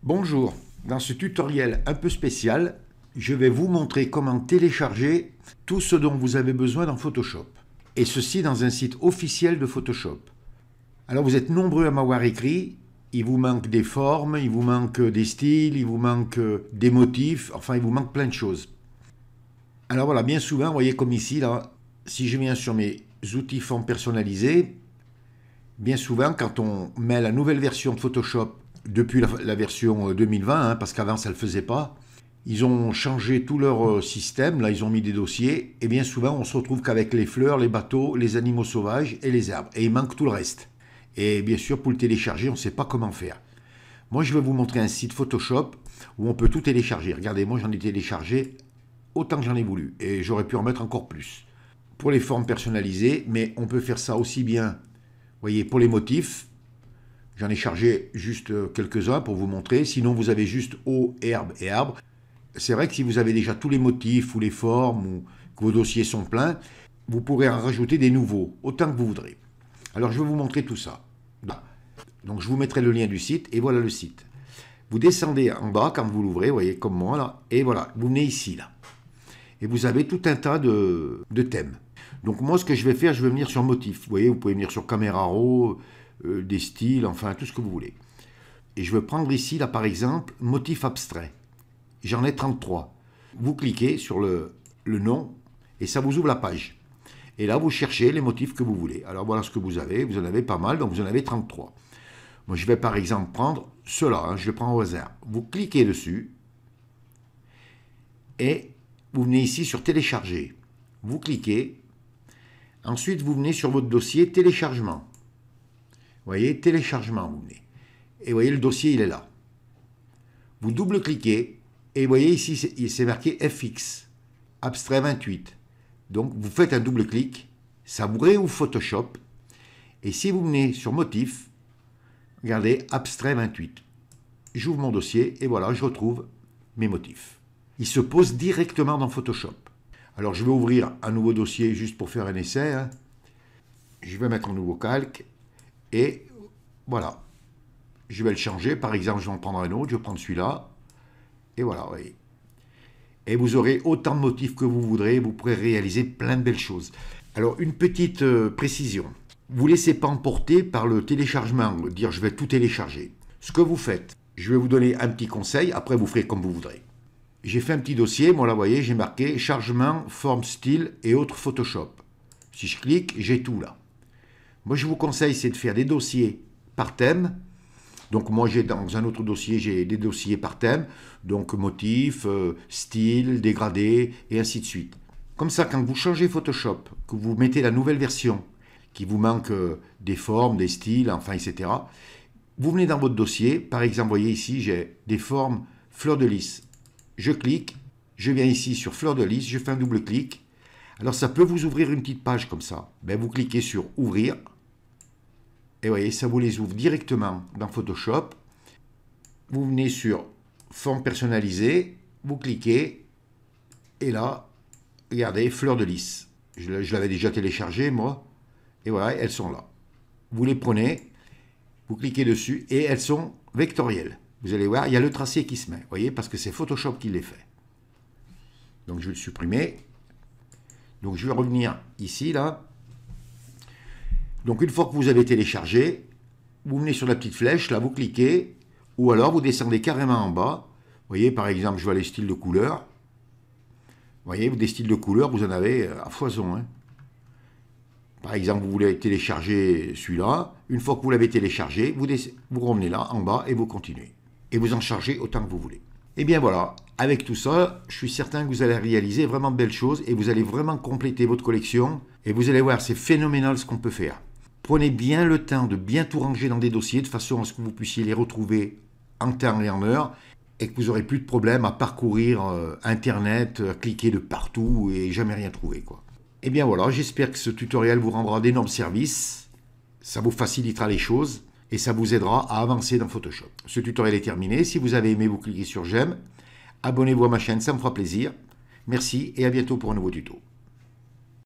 Bonjour, dans ce tutoriel un peu spécial, je vais vous montrer comment télécharger tout ce dont vous avez besoin dans Photoshop. Et ceci dans un site officiel de Photoshop. Alors vous êtes nombreux à m'avoir écrit, il vous manque des formes, il vous manque des styles, il vous manque des motifs, enfin il vous manque plein de choses. Alors voilà, bien souvent, vous voyez comme ici, là, si je viens sur mes outils formes personnalisés, bien souvent quand on met la nouvelle version de Photoshop depuis la version 2020, parce qu'avant ça ne le faisait pas, ils ont changé tout leur système, là ils ont mis des dossiers, et bien souvent on se retrouve qu'avec les fleurs, les bateaux, les animaux sauvages et les arbres, et il manque tout le reste. Et bien sûr pour le télécharger on ne sait pas comment faire. Moi je vais vous montrer un site Photoshop où on peut tout télécharger. Regardez, moi j'en ai téléchargé autant que j'en ai voulu, et j'aurais pu en mettre encore plus. Pour les formes personnalisées, mais on peut faire ça aussi bien, vous voyez, pour les motifs. J'en ai chargé juste quelques-uns pour vous montrer. Sinon, vous avez juste eau, herbe et arbre. C'est vrai que si vous avez déjà tous les motifs ou les formes ou que vos dossiers sont pleins, vous pourrez en rajouter des nouveaux, autant que vous voudrez. Alors, je vais vous montrer tout ça. Donc, je vous mettrai le lien du site et voilà le site. Vous descendez en bas quand vous l'ouvrez, vous voyez, comme moi là, et voilà, vous venez ici là. Et vous avez tout un tas de thèmes. Donc, moi, ce que je vais faire, je vais venir sur motif. Vous voyez, vous pouvez venir sur Camera Raw, des styles, enfin tout ce que vous voulez. Et je vais prendre ici, là par exemple, motif abstrait. J'en ai 33. Vous cliquez sur le nom et ça vous ouvre la page. Et là, vous cherchez les motifs que vous voulez. Alors voilà ce que vous en avez pas mal, donc vous en avez 33. Moi, je vais par exemple prendre ceux-là, je le prends au hasard. Vous cliquez dessus et vous venez ici sur télécharger. Vous cliquez. Ensuite, vous venez sur votre dossier téléchargement. Vous voyez, téléchargement, vous venez. Et vous voyez, le dossier, il est là. Vous double-cliquez, et vous voyez ici, c'est marqué FX, abstrait 28. Donc, vous faites un double-clic, ça vous réouvre Photoshop, et si vous venez sur motif, regardez, abstrait 28. J'ouvre mon dossier, et voilà, je retrouve mes motifs. Ils se posent directement dans Photoshop. Alors, je vais ouvrir un nouveau dossier juste pour faire un essai. Je vais mettre un nouveau calque. Et voilà, je vais le changer. Par exemple, je vais en prendre un autre, je vais prendre celui-là. Et voilà, vous voyez. Et vous aurez autant de motifs que vous voudrez, vous pourrez réaliser plein de belles choses. Alors, une petite précision. Vous ne laissez pas emporter par le téléchargement, dire je vais tout télécharger. Ce que vous faites, je vais vous donner un petit conseil, après vous ferez comme vous voudrez. J'ai fait un petit dossier, moi là, vous voyez, j'ai marqué chargement, forme, style et autres Photoshop. Si je clique, j'ai tout là. Moi, je vous conseille, c'est de faire des dossiers par thème. Donc, moi, j'ai dans un autre dossier, j'ai des dossiers par thème. Donc, motif, style, dégradé, et ainsi de suite. Comme ça, quand vous changez Photoshop, que vous mettez la nouvelle version, qui vous manque des formes, des styles, enfin, etc., vous venez dans votre dossier. Par exemple, vous voyez ici, j'ai des formes fleur de lys. Je clique, je viens ici sur fleur de lys, je fais un double clic. Alors, ça peut vous ouvrir une petite page comme ça. Ben, vous cliquez sur ouvrir. Et vous voyez, ça vous les ouvre directement dans Photoshop. Vous venez sur forme personnalisée, vous cliquez, et là, regardez, fleur de lys. Je l'avais déjà téléchargé, moi. Et voilà, elles sont là. Vous les prenez, vous cliquez dessus, et elles sont vectorielles. Vous allez voir, il y a le tracé qui se met, vous voyez, parce que c'est Photoshop qui les fait. Donc je vais le supprimer. Donc je vais revenir ici, là. Donc une fois que vous avez téléchargé, vous venez sur la petite flèche, là vous cliquez, ou alors vous descendez carrément en bas. Vous voyez, par exemple, je vois les styles de couleurs. Vous voyez, des styles de couleurs, vous en avez à foison. Par exemple, vous voulez télécharger celui-là. Une fois que vous l'avez téléchargé, vous revenez là, en bas, et vous continuez. Et vous en chargez autant que vous voulez. Et bien voilà, avec tout ça, je suis certain que vous allez réaliser vraiment de belles choses, et vous allez vraiment compléter votre collection. Et vous allez voir, c'est phénoménal ce qu'on peut faire. Prenez bien le temps de bien tout ranger dans des dossiers de façon à ce que vous puissiez les retrouver en temps et en heure et que vous n'aurez plus de problème à parcourir Internet, à cliquer de partout et jamais rien trouver, quoi. Et bien voilà, j'espère que ce tutoriel vous rendra d'énormes services, ça vous facilitera les choses et ça vous aidera à avancer dans Photoshop. Ce tutoriel est terminé. Si vous avez aimé, vous cliquez sur j'aime. Abonnez-vous à ma chaîne, ça me fera plaisir. Merci et à bientôt pour un nouveau tuto.